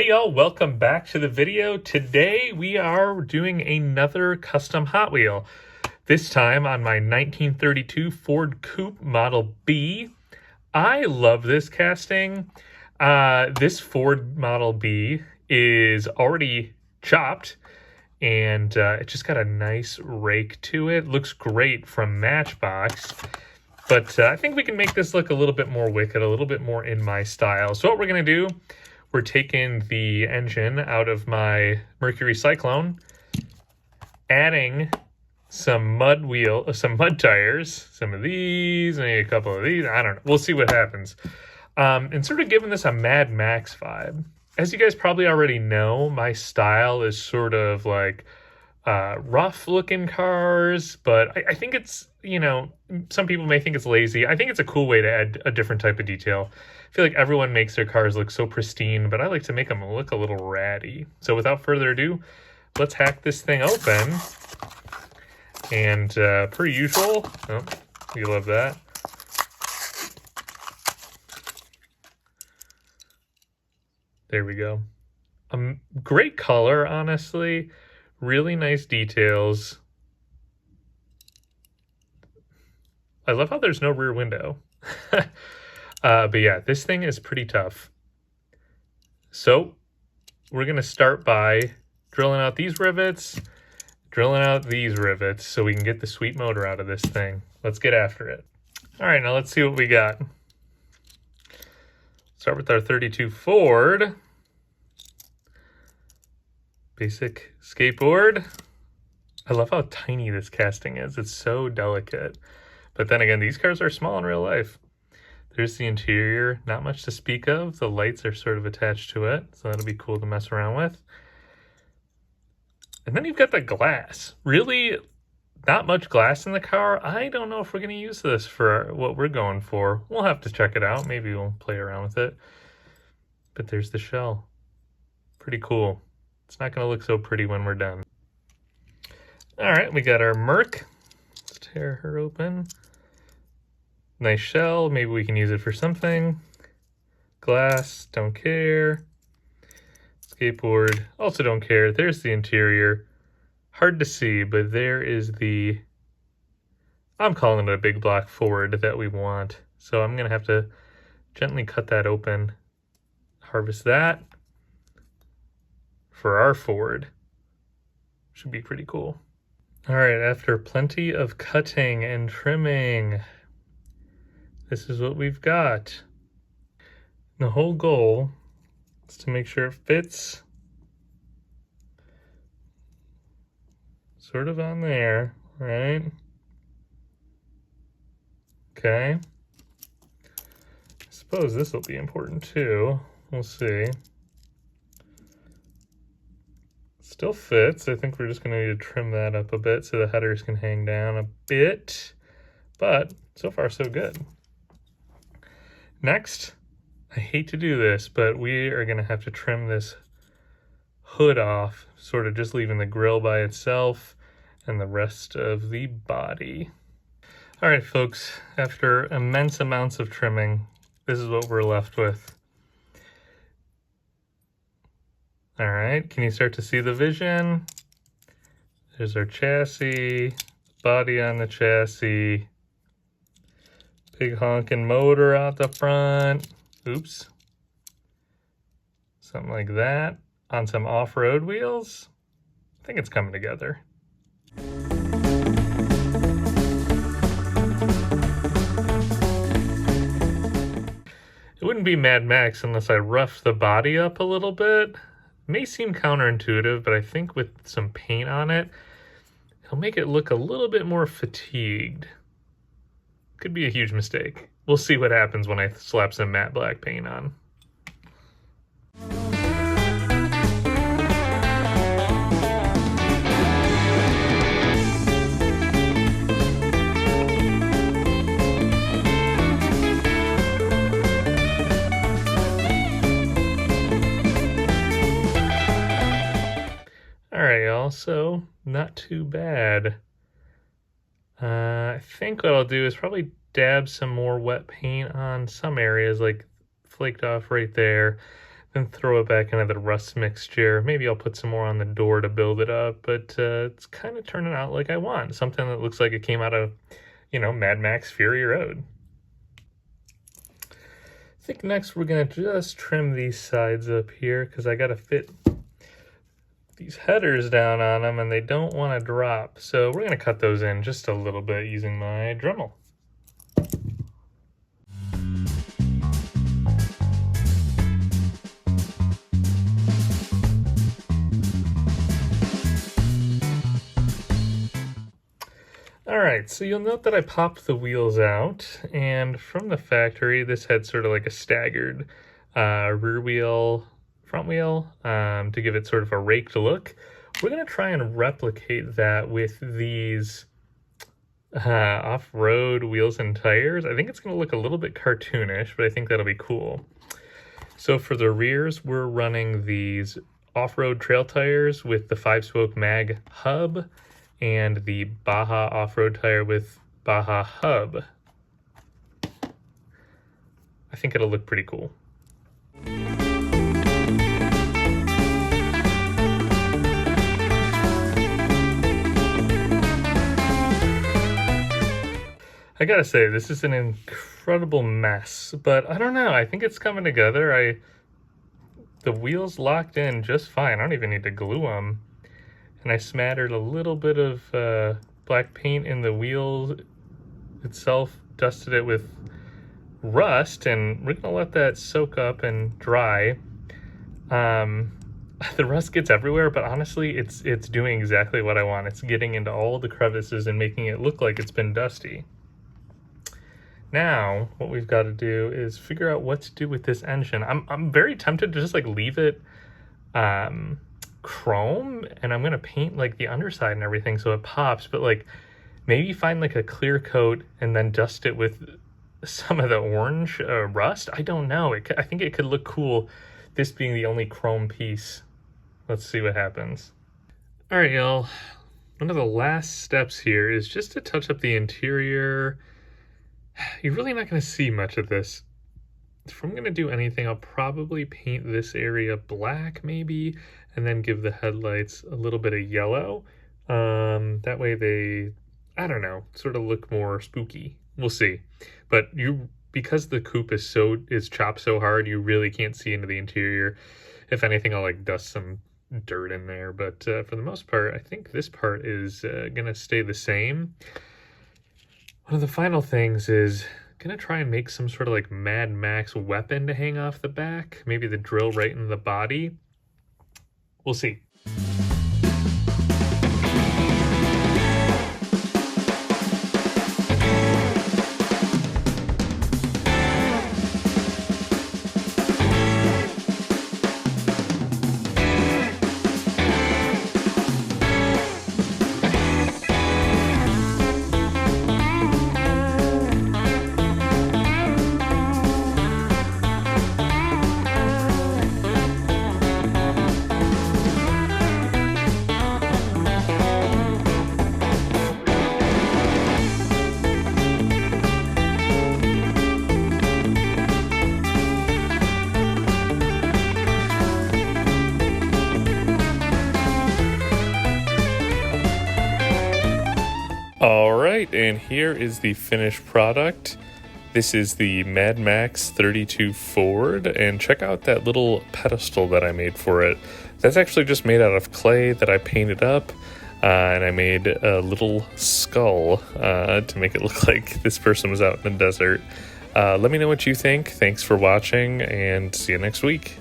Hey y'all, welcome back to the video. Today we are doing another custom Hot Wheel. This time on my 1932 Ford Coupe Model B. I love this casting. This Ford Model B is already chopped and it just got a nice rake to it. Looks great from Matchbox. But I think we can make this look a little bit more wicked, a little bit more in my style. So what we're going to do, we're taking the engine out of my Mercury Cyclone, adding some mud tires, some of these, maybe a couple of these. I don't know. We'll see what happens. And sort of giving this a Mad Max vibe. As you guys probably already know, my style is sort of like rough looking cars, but I think it's, you know, some people may think it's lazy. I think it's a cool way to add a different type of detail. I feel like everyone makes their cars look so pristine, but I like to make them look a little ratty. So without further ado, let's hack this thing open. And per usual, oh, you love that. There we go. Great color, honestly. Really nice details. I love how there's no rear window. But yeah, this thing is pretty tough. So we're going to start by drilling out these rivets, drilling out these rivets so we can get the sweet motor out of this thing. Let's get after it. All right, now let's see what we got. Start with our 32 Ford. Basic skateboard. I love how tiny this casting is. It's so delicate. But then again, these cars are small in real life. There's the interior, not much to speak of. The lights are sort of attached to it, so that'll be cool to mess around with. And then you've got the glass. Really not much glass in the car. I don't know if we're going to use this for what we're going for. We'll have to check it out. Maybe we'll play around with it. But there's the shell. Pretty cool. It's not going to look so pretty when we're done. All right, we got our Merc. Let's tear her open. Nice shell. Maybe we can use it for something. Glass, don't care. Skateboard, also don't care. There's the interior. Hard to see, but there is the... I'm calling it a big block Ford that we want. So I'm going to have to gently cut that open. Harvest that. For our Ford. Should be pretty cool. All right, after plenty of cutting and trimming, this is what we've got. The whole goal is to make sure it fits sort of on there, right? Okay. I suppose this will be important too. We'll see. Still fits. I think we're just going to need to trim that up a bit so the headers can hang down a bit. But so far, so good. Next, I hate to do this, but we are going to have to trim this hood off, sort of just leaving the grille by itself and the rest of the body. All right, folks, after immense amounts of trimming, this is what we're left with. All right, can you start to see the vision? There's our chassis, body on the chassis, big honking motor out the front. Oops. Something like that on some off-road wheels. I think it's coming together. It wouldn't be Mad Max unless I roughed the body up a little bit. May seem counterintuitive, but I think with some paint on it, it'll make it look a little bit more fatigued. Could be a huge mistake. We'll see what happens when I slap some matte black paint on. Also, not too bad. I think what I'll do is probably dab some more wet paint on some areas, like flaked off right there. and throw it back into the rust mixture. Maybe I'll put some more on the door to build it up, but it's kind of turning out like I want. Something that looks like it came out of, Mad Max Fury Road. I think next we're going to just trim these sides up here because I got to fit these headers down on them and they don't want to drop. So we're going to cut those in just a little bit using my Dremel. Alright, so you'll note that I popped the wheels out, and from the factory, this had sort of like a staggered rear wheel, front wheel, to give it sort of a raked look. We're going to try and replicate that with these off-road wheels and tires. I think it's going to look a little bit cartoonish, but I think that'll be cool. So for the rears, we're running these off-road trail tires with the 5-spoke mag hub, and the Baja off-road tire with Baja hub. I think it'll look pretty cool. I gotta say, this is an incredible mess, but I don't know, I think it's coming together. The wheels locked in just fine. I don't even need to glue them. And I smattered a little bit of black paint in the wheel itself, dusted it with rust, and we're gonna let that soak up and dry. The rust gets everywhere, but honestly, it's doing exactly what I want. It's getting into all the crevices and making it look like it's been dusty. Now, what we've got to do is figure out what to do with this engine. I'm very tempted to just like leave it chrome, and I'm gonna paint like the underside and everything so it pops, but like maybe find like a clear coat and then dust it with some of the orange rust. I don't know. I think it could look cool, this being the only chrome piece. Let's see what happens. All right, y'all. One of the last steps here is just to touch up the interior. You're really not going to see much of this. If I'm going to do anything, I'll probably paint this area black maybe, and then give the headlights a little bit of yellow. That way they, I don't know, sort of look more spooky. We'll see. But because the coupe is chopped so hard, you really can't see into the interior. If anything, I'll like dust some dirt in there. But for the most part, I think this part is going to stay the same. One of the final things is gonna try and make some sort of like Mad Max weapon to hang off the back. Maybe the drill right in the body. We'll see. All right, and here is the finished product. This is the Mad Max 32 Ford, and check out that little pedestal that I made for it. That's actually just made out of clay that I painted up, and I made a little skull to make it look like this person was out in the desert. Let me know what you think. Thanks for watching, and see you next week.